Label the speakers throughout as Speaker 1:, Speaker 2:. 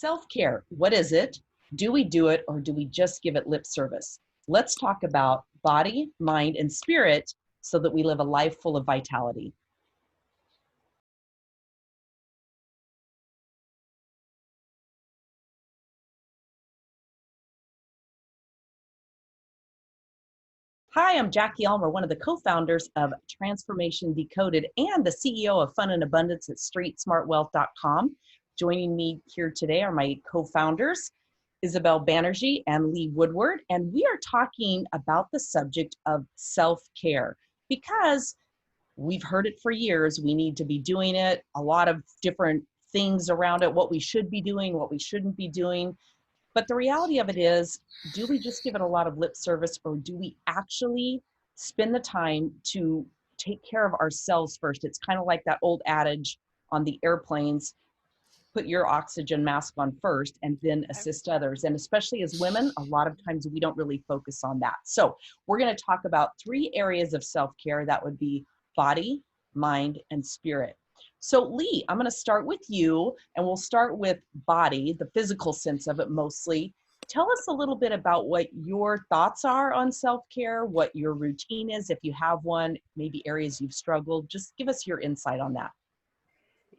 Speaker 1: Self-care, what is it? Do we do it or do we just give it lip service? Let's talk about body, mind, and spirit so that we live a life full of vitality. Hi, I'm Jackie Ulmer, one of the co-founders of Transformation Decoded and the CEO of Fun and Abundance at StreetSmartWealth.com. Joining me here today are my co-founders, Isabel Banerjee and Lee Woodward, and we are talking about the subject of self-care because we've heard it for years. We need to be doing it, a lot of different things around it, what we should be doing, what we shouldn't be doing. But the reality of it is, do we just give it a lot of lip service or do we actually spend the time to take care of ourselves first? It's kind of like that old adage on the airplanes, put your oxygen mask on first and then assist others. And especially as women, a lot of times we don't really focus on that. So we're going to talk about 3 areas of self-care. That would be body, mind, and spirit. So Lee, I'm going to start with you and we'll start with body, the physical sense of it mostly. Tell us a little bit about what your thoughts are on self-care, what your routine is, if you have one, maybe areas you've struggled. Just give us your insight on that.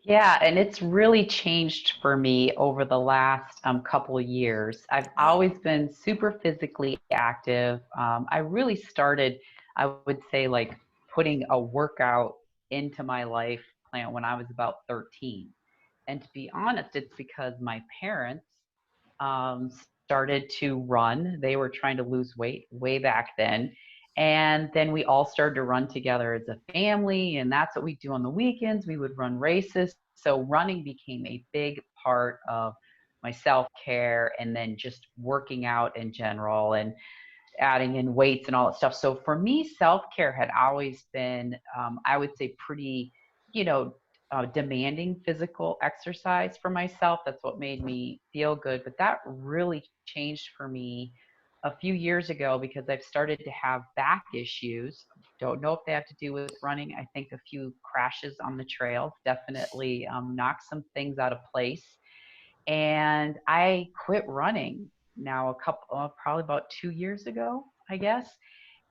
Speaker 2: Yeah, and it's really changed for me over the last couple of years. I've always been super physically active. I really started, I would say, like putting a workout into my life plan when I was about 13. And to be honest, it's because my parents um, started to run. They were trying to lose weight way back then. And then we all started to run together as a family. And that's what we do on the weekends. We would run races. So running became a big part of my self-care and then just working out in general and adding in weights and all that stuff. So for me, self-care had always been, I would say, pretty, you know, demanding physical exercise for myself. That's what made me feel good. But that really changed for me a few years ago because I've started to have back issues. Don't know if they have to do with running. I think a few crashes on the trail definitely knocked some things out of place. And I quit running now probably about 2 years ago, I guess.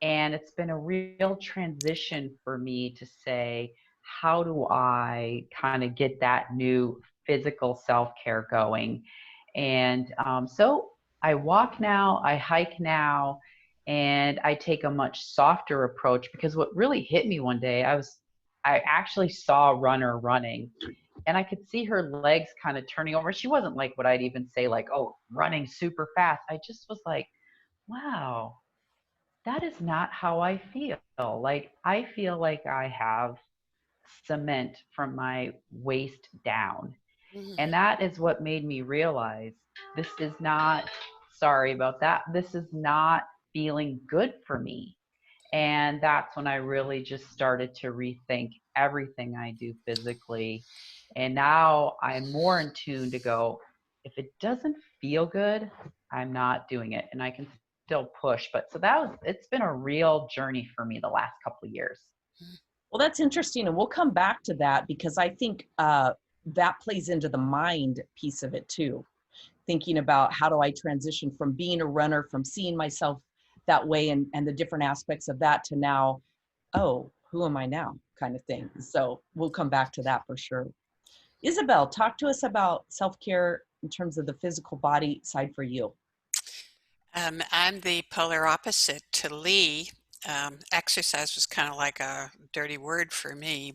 Speaker 2: And it's been a real transition for me to say, how do I kind of get that new physical self-care going? And so I walk now, I hike now, and I take a much softer approach because what really hit me one day, I actually saw a runner running and I could see her legs kind of turning over. She wasn't like what I'd even say, like, oh, running super fast. I just was like, wow, that is not how I feel. Like, I feel like I have cement from my waist down.
Speaker 3: Mhm.
Speaker 2: And that is what made me realize this is not, sorry about that, this is not feeling good for me. And that's when I really just started to rethink everything I do physically. And now I'm more in tune to go, if it doesn't feel good, I'm not doing it. And I can still push. But so it's been a real journey for me the last couple of years.
Speaker 1: Well, that's interesting. And we'll come back to that because I think that plays into the mind piece of it too. Thinking about how do I transition from being a runner, from seeing myself that way and the different aspects of that to now, oh, who am I now kind of thing. So we'll come back to that for sure. Isabel, talk to us about self-care in terms of the physical body side for you.
Speaker 3: I'm the polar opposite to Lee. Exercise was kind of like a dirty word for me,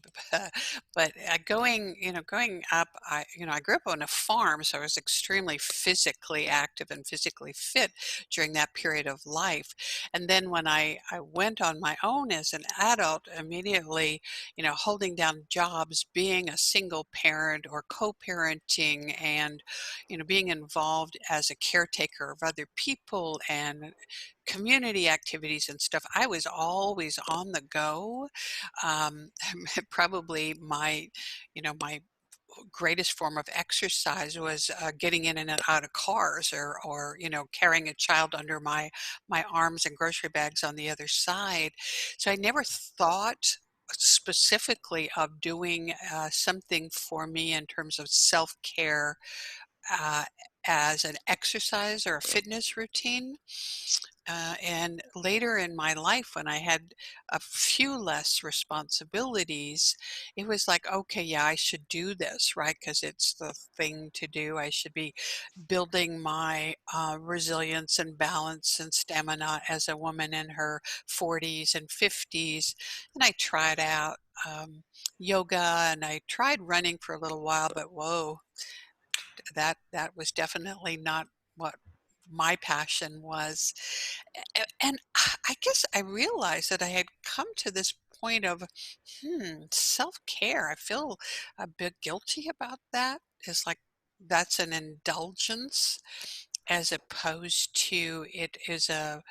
Speaker 3: but growing up, I grew up on a farm, so I was extremely physically active and physically fit during that period of life. And then when I went on my own as an adult, immediately, holding down jobs, being a single parent or co-parenting, and being involved as a caretaker of other people and community activities and stuff. I was always on the go. Um, Probably my greatest form of exercise was getting in and out of cars or carrying a child under my arms and grocery bags on the other side. So I never thought specifically of doing something for me in terms of self-care uh, as an exercise or a fitness routine. And later in my life, when I had a few less responsibilities, it was like, okay, yeah, I should do this, right? Because it's the thing to do. I should be building my resilience and balance and stamina as a woman in her 40s and 50s. And I tried out yoga, and I tried running for a little while, but whoa, that was definitely not what my passion was. And I guess I realized that I had come to this point of, self-care. I feel a bit guilty about that. It's like that's an indulgence as opposed to it is a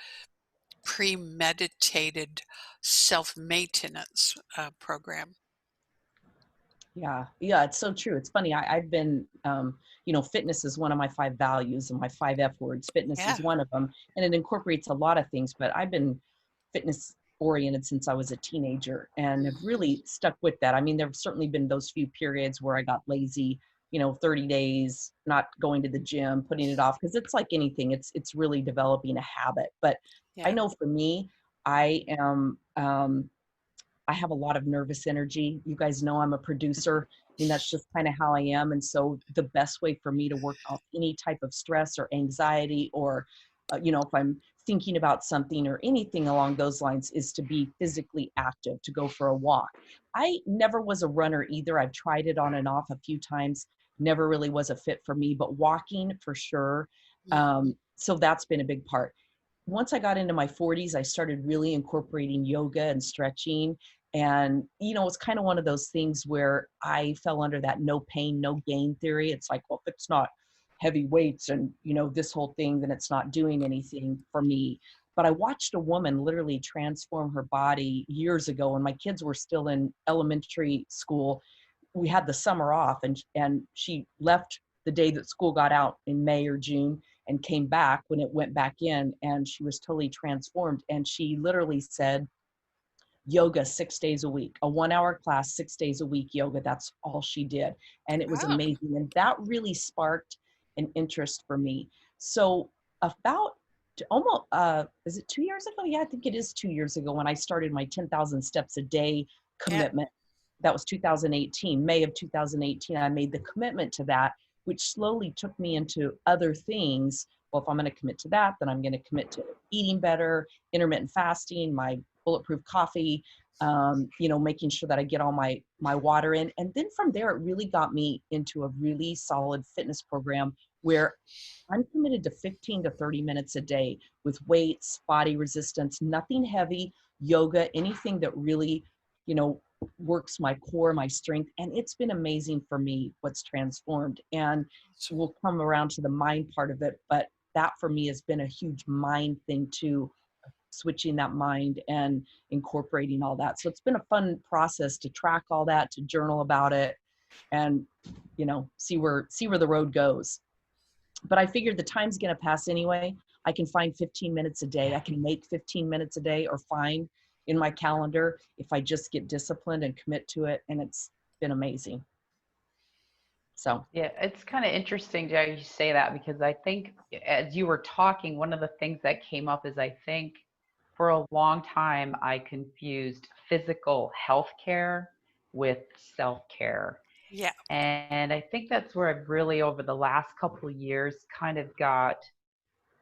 Speaker 3: premeditated self-maintenance program.
Speaker 1: Yeah, yeah, it's so true. It's funny. I've been, fitness is one of my five values and my five F words. Fitness
Speaker 3: Yeah.
Speaker 1: is one of them, and it incorporates a lot of things. But I've been fitness oriented since I was a teenager and have
Speaker 3: Mhm.
Speaker 1: really stuck with that. I mean, there have certainly been those few periods where I got lazy, 30 days not going to the gym, putting it off because it's like anything. It's really developing a habit. But I
Speaker 3: Yeah.
Speaker 1: know for me, I am. I have a lot of nervous energy. You guys know I'm a producer. I mean, that's just kind of how I am. And so the best way for me to work off any type of stress or anxiety or, if I'm thinking about something or anything along those lines is to be physically active, to go for a walk. I never was a runner either. I've tried it on and off a few times, never really was a fit for me, but walking for sure.
Speaker 3: Mhm.
Speaker 1: So that's been a big part. Once I got into my 40s, I started really incorporating yoga and stretching. And, it's kind of one of those things where I fell under that no pain, no gain theory. It's like, well, if it's not heavy weights and, this whole thing, then it's not doing anything for me. But I watched a woman literally transform her body years ago when my kids were still in elementary school. We had the summer off, and she left the day that school got out in May or June and came back when it went back in, and she was totally transformed. And she literally said, yoga 6 days a week, a 1 hour class, 6 days a week, yoga. That's all she did. And it was
Speaker 3: Oh,
Speaker 1: amazing. And that really sparked an interest for me. So about almost, is it 2 years ago? Yeah, I think it is 2 years ago when I started my 10,000 steps a day
Speaker 3: yeah.
Speaker 1: commitment. That was 2018, May of 2018. I made the commitment to that, which slowly took me into other things. Well, if I'm going to commit to that, then I'm going to commit to eating better, intermittent fasting, my bulletproof coffee, making sure that I get all my water in. And then from there, it really got me into a really solid fitness program where I'm committed to 15 to 30 minutes a day with weights, body resistance, nothing heavy, yoga, anything that really, you know, works my core, my strength. And it's been amazing for me what's transformed. And we'll come around to the mind part of it, but that for me has been a huge mind thing too, switching that mind and incorporating all that. So it's been a fun process to track all that, to journal about it, and see where the road goes. But I figured the time's going to pass anyway. I can find 15 minutes a day. I can make 15 minutes a day or find in my calendar if I just get disciplined and commit to it. And it's been amazing. So,
Speaker 2: Yeah, it's kind of interesting how you say that because I think as you were talking, one of the things that came up is I think for a long time I confused physical health care with self-care.
Speaker 3: Yeah.
Speaker 2: And I think that's where I've really, over the last couple of years, kind of got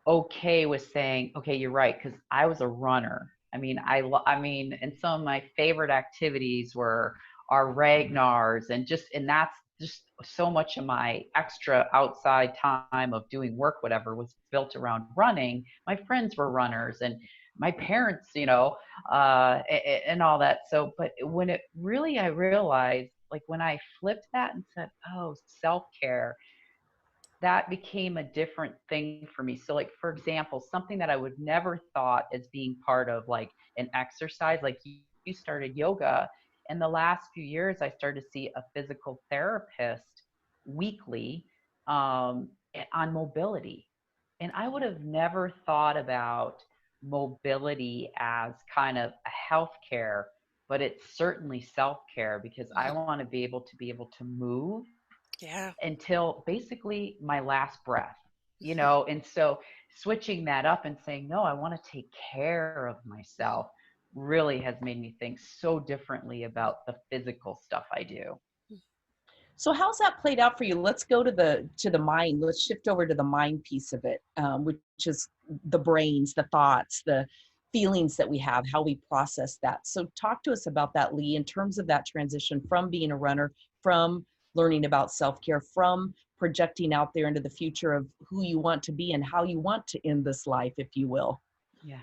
Speaker 2: okay with saying, okay, you're right, because I was a runner. And some of my favorite activities were our Ragnars, and that's just so much of my extra outside time of doing work, whatever, was built around running. My friends were runners, and my parents, and all that. So, but when it really, I realized, like when I flipped that and said, oh, self care, that became a different thing for me. So like for example, something that I would never thought as being part of like an exercise, like you started yoga, and the last few years I started to see a physical therapist weekly on mobility. And I would have never thought about mobility as kind of a healthcare, but it's certainly self-care because I
Speaker 3: Mhm.
Speaker 2: want to be able to move
Speaker 3: Yeah.
Speaker 2: until basically my last breath. And so switching that up and saying, no, I want to take care of myself really has made me think so differently about the physical stuff I do.
Speaker 1: So how's that played out for you? Let's go to the mind. Let's shift over to the mind piece of it, which is the brains, the thoughts, the feelings that we have, how we process that. So talk to us about that, Lee, in terms of that transition from being a runner, from learning about self-care, from projecting out there into the future of who you want to be and how you want to end this life, if you will.
Speaker 2: Yeah.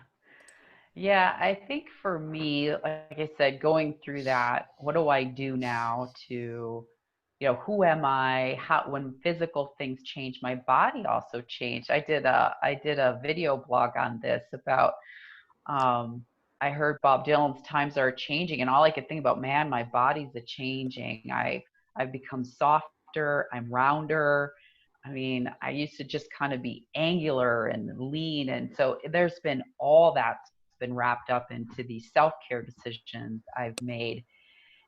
Speaker 2: Yeah, I think for me, like I said, going through that, what do I do now to, who am I? How, when physical things change, my body also changed. I did a video blog on this about, um, I heard Bob Dylan's "Times Are Changing," and all I could think about, man, my body's a changing. I've become softer. I'm rounder. I mean, I used to just kind of be angular and lean, and so there's been all that's been wrapped up into these self-care decisions I've made.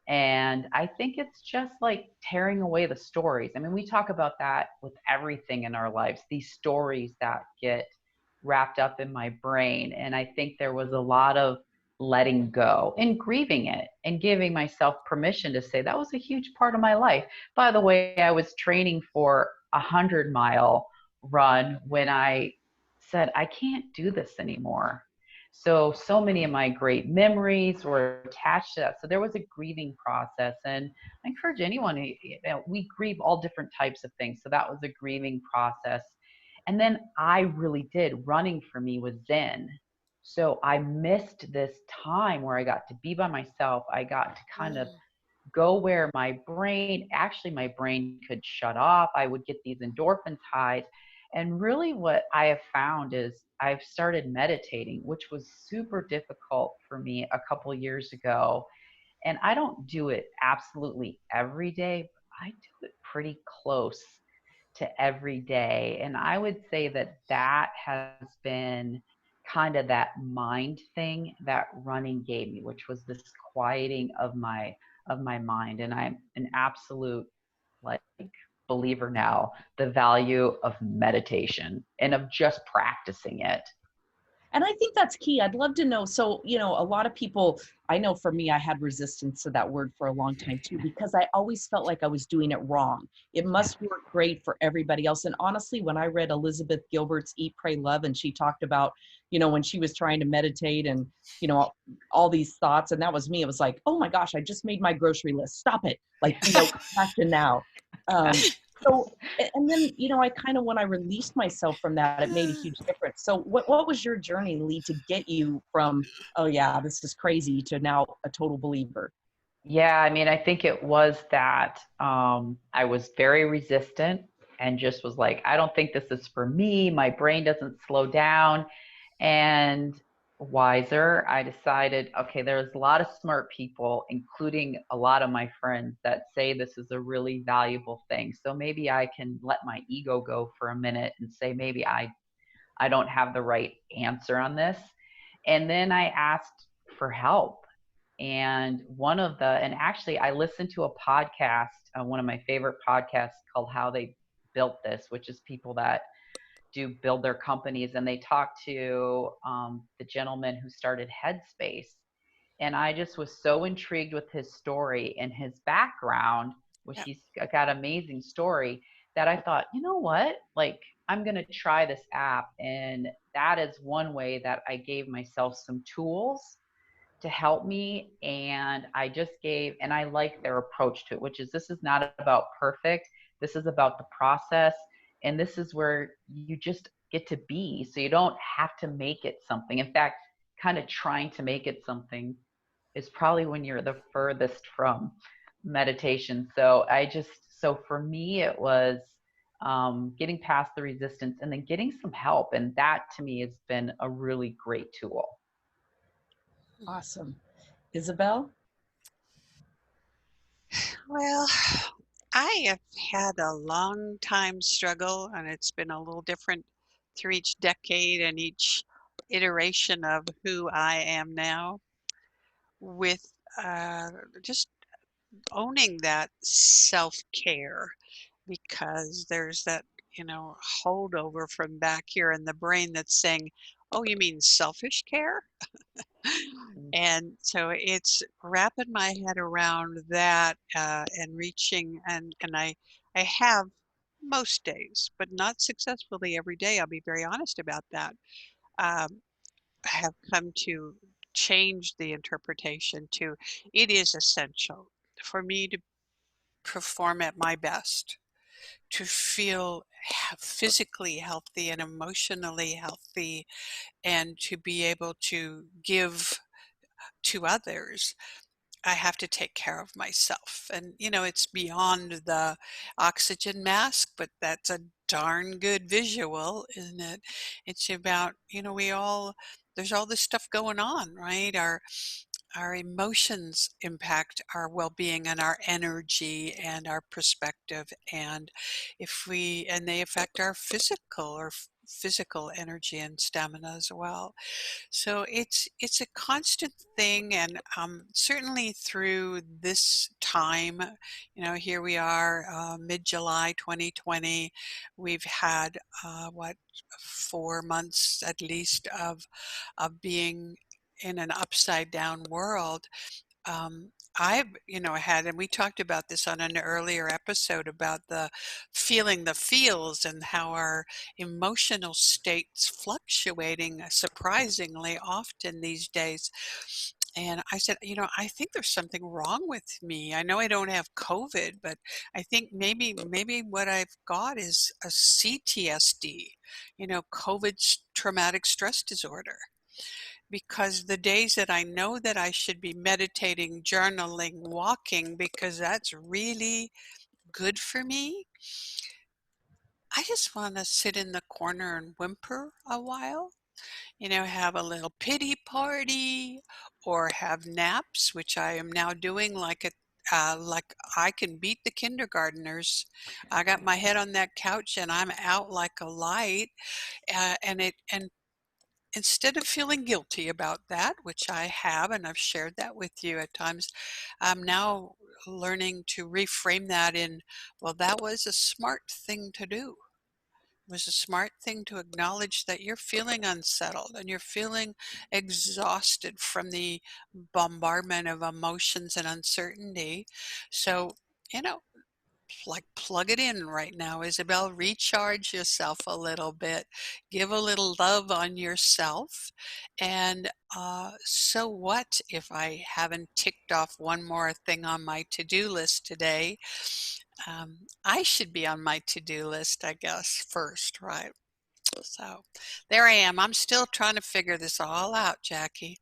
Speaker 2: And I think it's just like tearing away the stories. I mean, we talk about that with everything in our lives, these stories that get wrapped up in my brain. And I think there was a lot of letting go and grieving it and giving myself permission to say that was a huge part of my life. By the way, I was training for 100-mile run when I said, I can't do this anymore. So many of my great memories were attached to that. So there was a grieving process. And I encourage anyone, we grieve all different types of things. So that was a grieving process. And then I really did. Running for me was Zen. So I missed this time where I got to be by myself. I got to kind of
Speaker 3: Mm.
Speaker 2: go where my brain could shut off. I would get these endorphins highs. And really, what I have found is I've started meditating, which was super difficult for me a couple years ago. And I don't do it absolutely every day, but I do it pretty close to every day. And I would say that that has been kind of that mind thing that running gave me, which was this quieting of my mind. And I'm an absolute like believer now, the value of meditation and of just practicing it.
Speaker 1: And I think that's key. I'd love to know. So, a lot of people, I know for me, I had resistance to that word for a long time too, because I always felt like I was doing it wrong. It
Speaker 2: Yeah.
Speaker 1: must work great for everybody else. And honestly, when I read Elizabeth Gilbert's Eat, Pray, Love, and she talked about, when she was trying to meditate and, all these thoughts, and that was me, it was like, oh my gosh, I just made my grocery list. Stop it. Like, come back to now. Um, so, and then, I kind of, when I released myself from that, it made a huge difference. So what was your journey, Lee, to get you from, oh yeah, this is crazy, to now a total believer?
Speaker 2: Yeah, I mean, I think it was that I was very resistant and just was like, I don't think this is for me. My brain doesn't slow down. And wiser, I decided, okay, there's a lot of smart people, including a lot of my friends, that say this is a really valuable thing. So maybe I can let my ego go for a minute and say, maybe I don't have the right answer on this. And then I asked for help. And actually, I listened to a podcast, one of my favorite podcasts called How They Built This, which is people that do build their companies. And they talked to the gentleman who started Headspace. And I just was so intrigued with his story and his background, which
Speaker 3: Yep.
Speaker 2: he's got an amazing story, that I thought, you know what? Like, I'm going to try this app. And that is one way that I gave myself some tools to help me. And I like their approach to it, which is, this is not about perfect. This is about the process. And this is where you just get to be. So you don't have to make it something. In fact, kind of trying to make it something is probably when you're the furthest from meditation. So for me, it was getting past the resistance and then getting some help. And that to me has been a really great tool.
Speaker 1: Awesome. Isabel?
Speaker 3: Well, I have had a long time struggle, and it's been a little different through each decade and each iteration of who I am now, with just owning that self-care, because there's that, holdover from back here in the brain that's saying, oh, you mean selfish care? And so it's wrapping my head around that and reaching, and I have most days, but not successfully every day. I'll be very honest about that. Um, I have come to change the interpretation to it is essential for me to perform at my best, to feel physically healthy and emotionally healthy, and to be able to give to others. I have to take care of myself. And, it's beyond the oxygen mask, but that's a darn good visual, isn't it? It's about, there's all this stuff going on, right? Our emotions impact our well-being and our energy and our perspective, and and they affect our physical energy and stamina as well. So it's a constant thing, and certainly through this time, here we are, mid-July 2020. We've had 4 months at least of being in an upside down world. I've, had, and we talked about this on an earlier episode about feeling the feels and how our emotional states fluctuating surprisingly often these days. And I said, I think there's something wrong with me. I know I don't have COVID, but I think maybe what I've got is a CTSD, traumatic stress disorder, because the days that I know that I should be meditating, journaling, walking, because that's really good for me, I just want to sit in the corner and whimper a while, have a little pity party or have naps, which I am now doing like I can beat the kindergartners. I got my head on that couch and I'm out like a light, and instead of feeling guilty about that, which I have, and I've shared that with you at times, I'm now learning to reframe that in, well, that was a smart thing to do. It was a smart thing to acknowledge that you're feeling unsettled and you're feeling exhausted from the bombardment of emotions and uncertainty. So, you know, like plug it in right now, Isabel. Recharge yourself a little bit, give a little love on yourself. And so what if I haven't ticked off one more thing on my to-do list today? I should be on my to-do list, I guess, first, right? So there I am. I'm still trying to figure this all out, Jackie.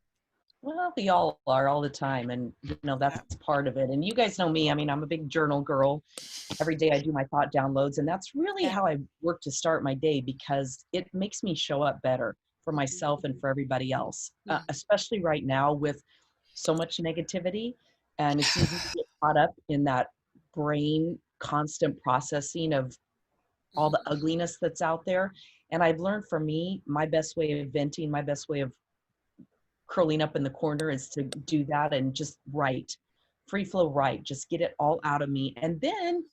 Speaker 1: Well, we all are all the time. And,
Speaker 3: Yeah.
Speaker 1: that's part of it. And you guys know me. I mean, I'm a big journal girl. Every day I do my thought downloads. And that's really
Speaker 3: Yeah.
Speaker 1: how I work to start my day, because it makes me show up better for myself and for everybody else,
Speaker 3: Mhm.
Speaker 1: especially right now with so much negativity. And it's easy to get caught up in that brain constant processing of all the ugliness that's out there. And I've learned, for me, my best way of venting, my best way of curling up in the corner is to do that and just write, free flow write, just get it all out of me. And then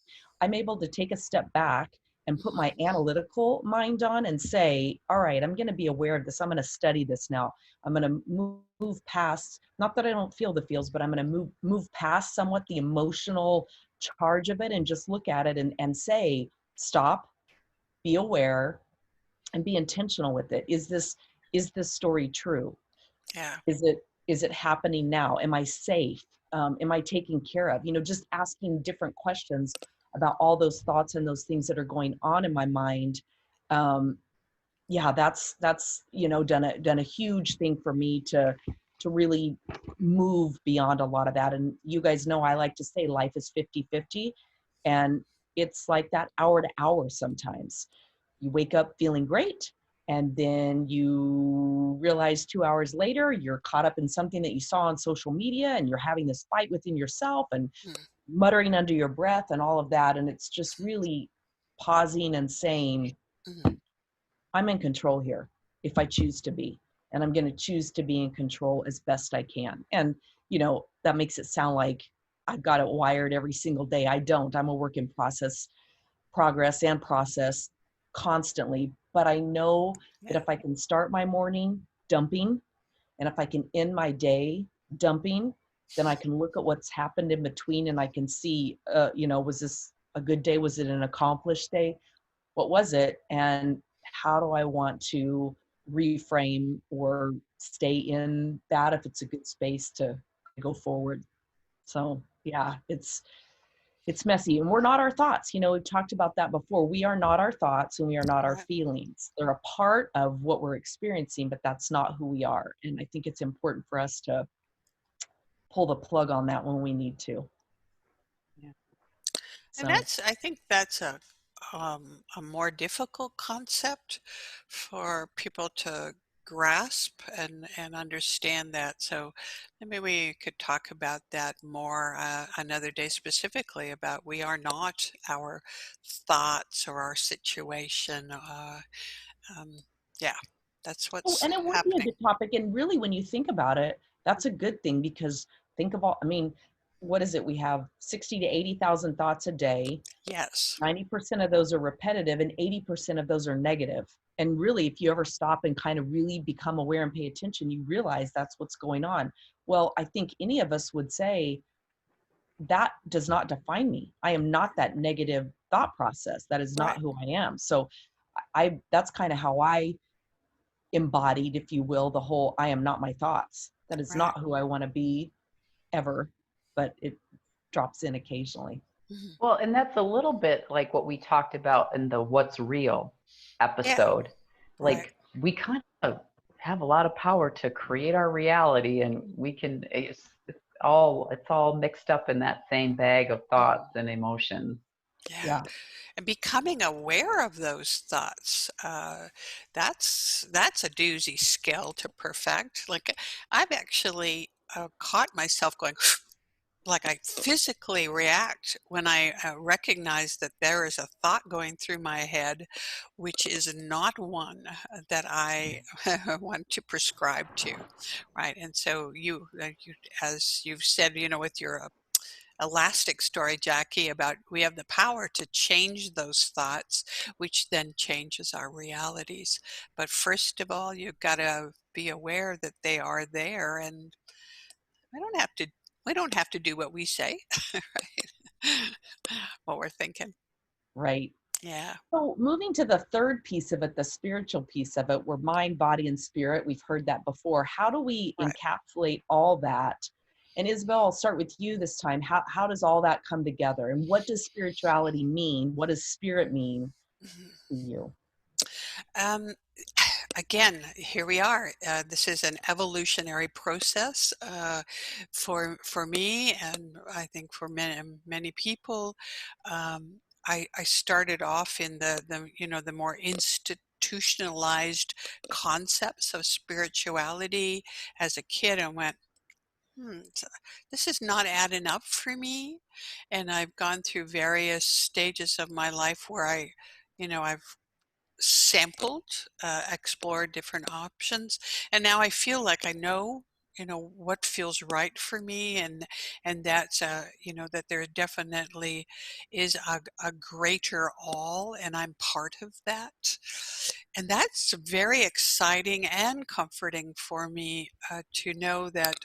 Speaker 1: I'm able to take a step back and put my analytical mind on and say, all right, I'm going to be aware of this. I'm going to study this now. I'm going to move past, not that I don't feel the feels, but I'm going to move past somewhat the emotional charge of it and just look at it and say, stop, be aware, and be intentional with it. Is this story true?
Speaker 3: Yeah.
Speaker 1: Is it happening now? Am I safe? Am I taken care of? Just asking different questions about all those thoughts and those things that are going on in my mind. Um, yeah, that's done a huge thing for me to really move beyond a lot of that. And you guys know, I like to say life is 50-50, and it's like that hour to hour sometimes. You wake up feeling great, and then you realize 2 hours later you're caught up in something that you saw on social media, and you're having this fight within yourself and muttering under your breath and all of that. And it's just really pausing and saying,
Speaker 3: Mm-hmm.
Speaker 1: I'm in control here if I choose to be, and I'm going to choose to be in control as best I can. And that makes it sound like I've got it wired every single day. I don't. I'm a work in progress and process. constantly, but I know that
Speaker 3: Yeah.
Speaker 1: if I can start my morning dumping, and if I can end my day dumping, then I can look at what's happened in between and I can see, was this a good day? Was it an accomplished day? What was it? And how do I want to reframe or stay in that if it's a good space to go forward? So yeah, it's messy, and we're not our thoughts. We've talked about that before. We are not our thoughts, and we are not our
Speaker 3: Right.
Speaker 1: feelings. They're a part of what we're experiencing, but that's not who we are. And I think it's important for us to pull the plug on that when we need to.
Speaker 2: Yeah.
Speaker 3: And
Speaker 1: So,
Speaker 3: I think that's a more difficult concept for people to grasp and understand that. So maybe we could talk about that more another day, specifically about we are not our thoughts or our situation. Um, yeah, that's
Speaker 1: oh,
Speaker 3: what's
Speaker 1: and it would be a
Speaker 3: happening.
Speaker 1: good topic. And really, when you think about it, that's a good thing, because think of all, I mean, what is it? We have 60 to 80,000 thoughts a day.
Speaker 3: Yes,
Speaker 1: 90% of those are repetitive and 80% of those are negative. And really, if you ever stop and kind of really become aware and pay attention, you realize that's what's going on. Well, I think any of us would say that does not define me. I am not that negative thought process. That is not
Speaker 3: right,
Speaker 1: who I am. So that's kind of how I embodied, if you will, the whole I am not my thoughts. That is
Speaker 3: right.
Speaker 1: not who I want to be ever, but it drops in occasionally.
Speaker 3: Mhm.
Speaker 2: Well, and that's a little bit like what we talked about in the What's Real
Speaker 3: Yeah,
Speaker 2: episode.
Speaker 3: right,
Speaker 2: Like we kind of have a lot of power to create our reality, and we can, it's all mixed up in that same bag of
Speaker 3: mhm,
Speaker 2: thoughts and emotions.
Speaker 3: yeah.
Speaker 1: Yeah,
Speaker 3: And becoming aware of those thoughts, that's a doozy skill to perfect. Like I've actually caught myself going, like I physically react when I recognize that there is a thought going through my head, which is not one that I want to prescribe to, right? And so you, as you've said, with your elastic story, Jackie, about we have the power to change those thoughts, which then changes our realities. But first of all, you've got to be aware that they are there, and we don't have to. We don't have to do what we say, right? What we're thinking.
Speaker 1: right.
Speaker 3: Yeah,
Speaker 1: So moving to the third piece of it, the spiritual piece of it, where mind, body, and spirit, we've heard that before. How do we
Speaker 3: right.
Speaker 1: encapsulate all that? And Isabel, I'll start with you this time. How does all that come together? And what does spirituality mean? What does spirit mean
Speaker 3: Mhm.
Speaker 1: to you?
Speaker 3: Um, again, here we are. This is an evolutionary process for me, and I think for many people. I started off in the more institutionalized concepts of spirituality as a kid, and went, this is not adding up for me. And I've gone through various stages of my life where I've sampled, explored different options, and now I feel like I know, what feels right for me, and that's that there definitely is a greater all, and I'm part of that, and that's very exciting and comforting for me to know that.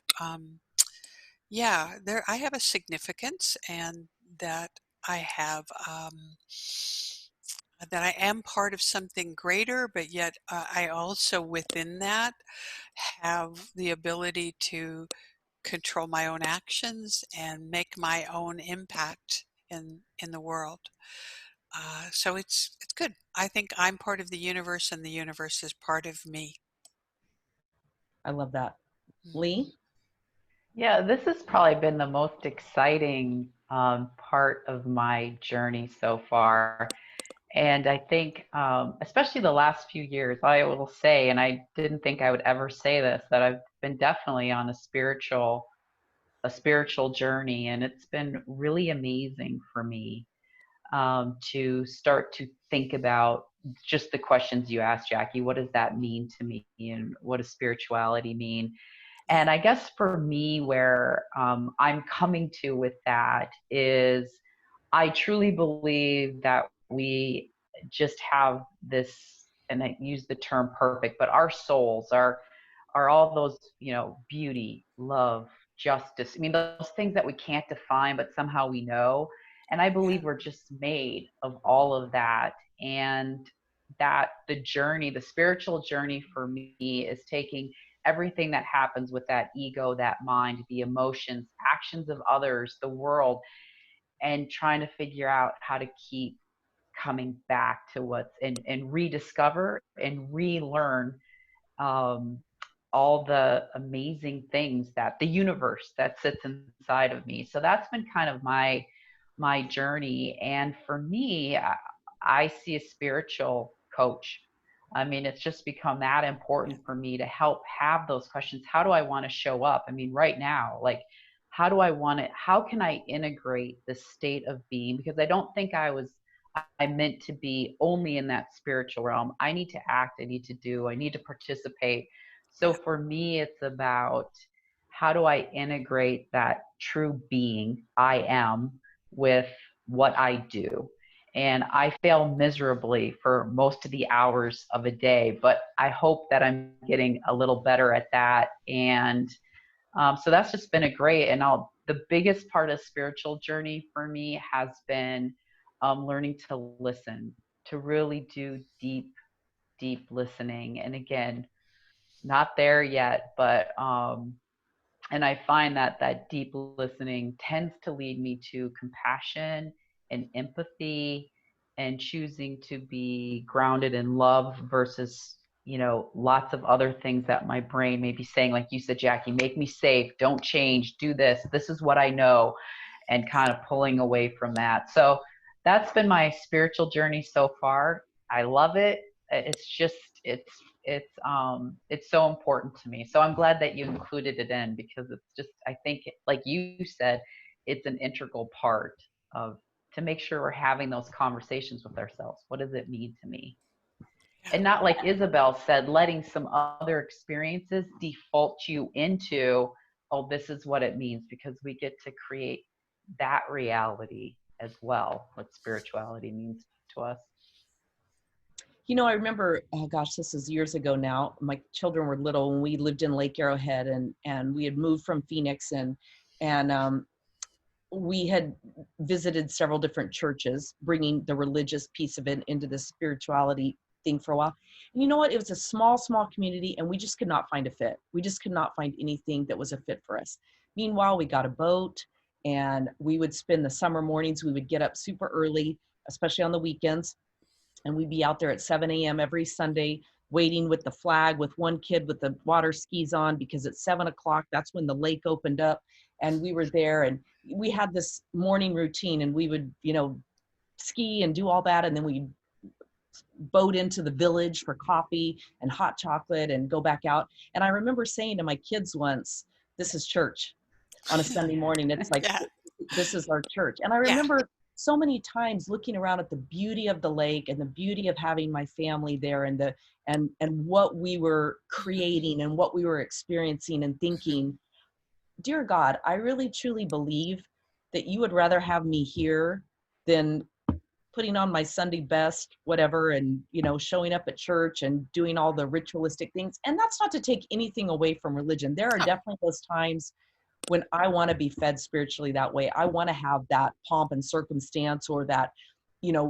Speaker 3: Yeah, there I have a significance, and that I have that I am part of something greater, but yet I also within that have the ability to control my own actions and make my own impact in the world. So it's good. I think I'm part of the universe, and the universe is part of me.
Speaker 1: I love that.
Speaker 3: Mhm.
Speaker 1: Lee?
Speaker 2: Yeah, this has probably been the most exciting part of my journey so far. And I think, especially the last few years, I will say, and I didn't think I would ever say this, that I've been definitely on a spiritual journey, and it's been really amazing for me to start to think about just the questions you asked, Jackie. What does that mean to me, and what does spirituality mean?
Speaker 3: Yeah.
Speaker 2: And I guess for me, where I'm coming to with that is I truly believe that we just have this, and I use the term perfect, but our souls are all those, beauty, love, justice. I mean, those things that we can't define, but somehow we know. And I
Speaker 3: Yeah.
Speaker 2: believe we're just made of all of that. And that the journey, the spiritual journey for me is taking everything that happens with that ego, that mind, the emotions, actions of others, the world, and trying to figure out how to keep coming back to what's and rediscover and relearn um, all the amazing things that the universe that sits inside of me. So that's been kind of my journey. And for me, I see a spiritual coach. I mean, it's just become that
Speaker 3: Yeah.
Speaker 2: important for me to help have those questions. How do I want to show up? I mean, right now, like, how can I integrate the state of being? Because I don't think I meant to be only in that spiritual realm. I need to act, I need to do, I need to participate. So
Speaker 3: Yeah.
Speaker 2: for me, it's about how do I integrate that true being I am with what I do. And I fail miserably for most of the hours of a day, but I hope that I'm getting a little better at that. And so that's just been a great, and the biggest part of spiritual journey for me has been learning to listen, to really do deep, deep listening. And again, not there yet, but and I find that that deep listening tends to lead me to compassion and empathy and choosing to be grounded in love versus, lots of other things that my brain may be saying, like you said, Jackie, make me safe, don't change, do this. This is what I know, and kind of pulling away from that. So that's been my spiritual journey so far. I love it. It's just, it's so important to me. So I'm glad that you included it in, because it's just, I think, like you said, it's an integral part of, to make sure we're having those conversations with ourselves. What does it mean to me?
Speaker 3: Yeah.
Speaker 2: And not, like Isabel said, letting some other experiences default you into, oh, this is what it means, because we get to create that reality as well, what spirituality means to us.
Speaker 1: I remember, oh gosh, this is years ago now. My children were little when we lived in Lake Arrowhead, and we had moved from Phoenix, and we had visited several different churches, bringing the religious piece of it into the spirituality thing for a while. And you know what? It was a small, small community, and we just could not find a fit. We just could not find anything that was a fit for us. Meanwhile, we got a boat, and we would spend the summer mornings. We would get up super early, especially on the weekends, and we'd be out there at 7 a.m. every Sunday, waiting with the flag, with one kid with the water skis on, because at 7 o'clock, that's when the lake opened up. And we were there, and we had this morning routine, and we would, ski and do all that. And then we'd boat into the village for coffee and hot chocolate and go back out. And I remember saying to my kids once, this is church on a Sunday morning. It's like,
Speaker 3: Yeah.
Speaker 1: this is our church. And I
Speaker 3: Yeah.
Speaker 1: remember so many times looking around at the beauty of the lake and the beauty of having my family there, and what we were creating and what we were experiencing, and thinking, dear God, I really truly believe that you would rather have me here than putting on my Sunday best, whatever, and, showing up at church and doing all the ritualistic things. And that's not to take anything away from religion. There are
Speaker 3: Oh,
Speaker 1: definitely those times when I want to be fed spiritually that way. I want to have that pomp and circumstance, or that,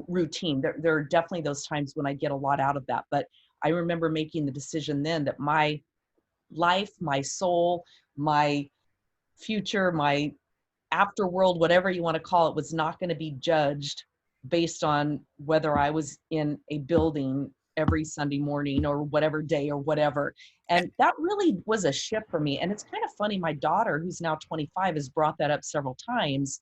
Speaker 1: routine. There are definitely those times when I get a lot out of that. But I remember making the decision then that my life, my soul, my future, my afterworld, whatever you want to call it, was not going to be judged based on whether I was in a building every Sunday morning or whatever day or whatever. And that really was a shift for me. And it's kind of funny. My daughter, who's now 25, has brought that up several times.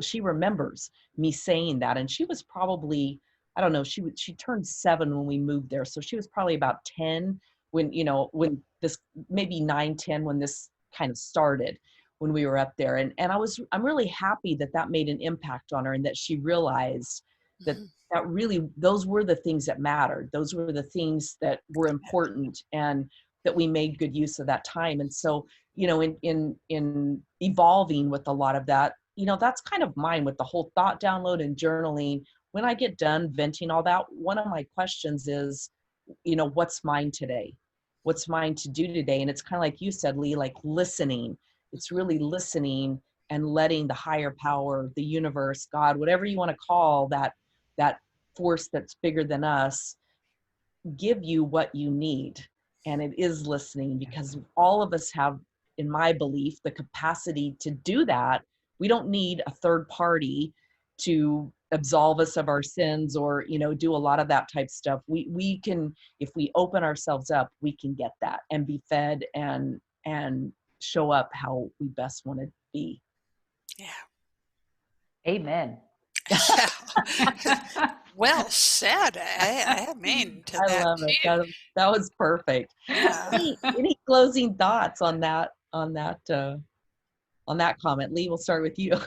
Speaker 1: She remembers me saying that. And she was probably, I don't know, she turned 7 when we moved there. So she was probably about 10 when this, maybe 9, 10, when this kind of started, when we were up there. I'm really happy that that made an impact on her, and that she realized that
Speaker 3: mhm.
Speaker 1: those were the things that mattered. Those were the things that were important, and that we made good use of that time. And so, in evolving with a lot of that, that's kind of mine with the whole thought download and journaling. when I get done venting all that, one of my questions is, what's mine today? What's mine to do today? And it's kind of like you said, Lee, like listening. It's really listening and letting the higher power, the universe, God, whatever you want to call that force that's bigger than us, give you what you need. And it is listening, because all of us have, in my belief, the capacity to do that. We don't need a third party to absolve us of our sins, or do a lot of that type stuff. We can, if we open ourselves up, we can get that and be fed and show up how we best want to be.
Speaker 3: Yeah.
Speaker 2: Amen.
Speaker 3: Well said. I mean to
Speaker 1: I
Speaker 3: that
Speaker 1: love it.
Speaker 3: too.
Speaker 1: That was perfect.
Speaker 3: Yeah.
Speaker 1: Any closing thoughts on that comment? Lee, we'll start with you.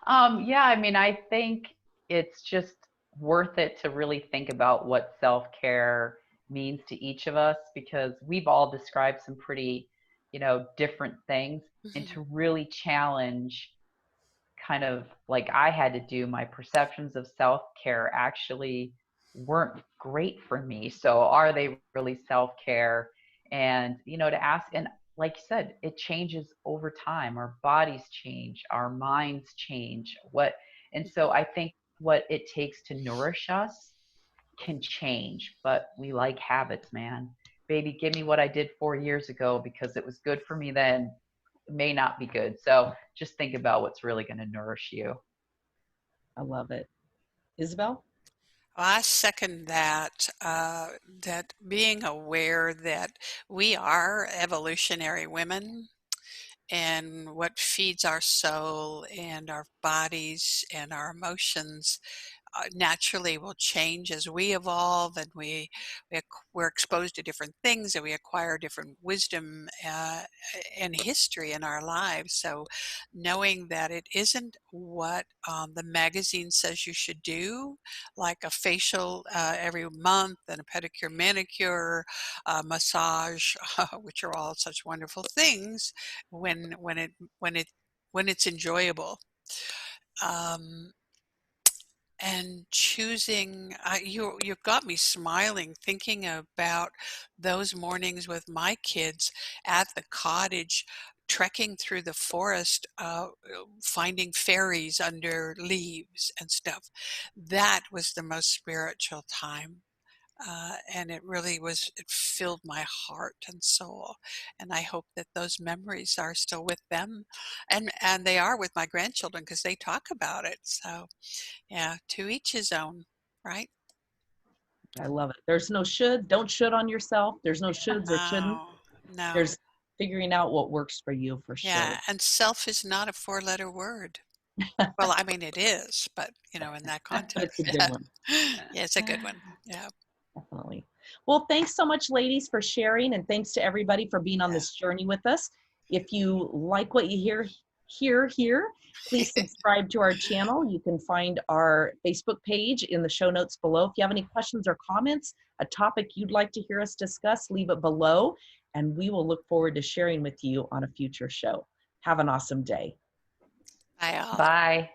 Speaker 2: Yeah, I mean, I think it's just worth it to really think about what self-care means to each of us, because we've all described some pretty, different things, and
Speaker 3: Mhm.
Speaker 2: to really challenge, kind of like I had to do, my perceptions of self-care actually weren't great for me. So are they really self-care? And, to ask, and like you said, it changes over time. Our bodies change, our minds change. And so I think what it takes to nourish us can change, but we like habits, man. Baby, give me what I did 4 years ago because it was good for me then. It may not be good. So just think about what's really going to nourish you.
Speaker 1: I love it. Isabel?
Speaker 3: Well, I second that, that being aware that we are evolutionary women, and what feeds our soul and our bodies and our emotions naturally will change as we evolve, and we're exposed to different things, and we acquire different wisdom and history in our lives. So knowing that it isn't what the magazine says you should do, like a facial every month, and a pedicure, manicure, massage, which are all such wonderful things when it's enjoyable. Um, and choosing, you got me smiling thinking about those mornings with my kids at the cottage, trekking through the forest, finding fairies under leaves and stuff. That was the most spiritual time. And it filled my heart and soul. And I hope that those memories are still with them. And they are with my grandchildren, because they talk about it. So yeah, to each his own, right?
Speaker 1: I love it. There's no should. Don't should on yourself. There's no shoulds or shouldn't.
Speaker 3: No, no.
Speaker 1: There's figuring out what works for you, for
Speaker 3: Yeah,
Speaker 1: sure.
Speaker 3: and self is not a four-letter word. Well, I mean, it is, but in that
Speaker 1: But it's
Speaker 3: context,
Speaker 1: a good
Speaker 3: yeah.
Speaker 1: one.
Speaker 3: Yeah, it's a good one. Yeah,
Speaker 1: Definitely. Well, thanks so much, ladies, for sharing, and thanks to everybody for being on
Speaker 3: yeah.
Speaker 1: this journey with us. If you like what you hear, please subscribe to our channel. You can find our Facebook page in the show notes below. If you have any questions or comments, a topic you'd like to hear us discuss, leave it below, and we will look forward to sharing with you on a future show. Have an awesome day.
Speaker 3: Bye all.
Speaker 2: Bye.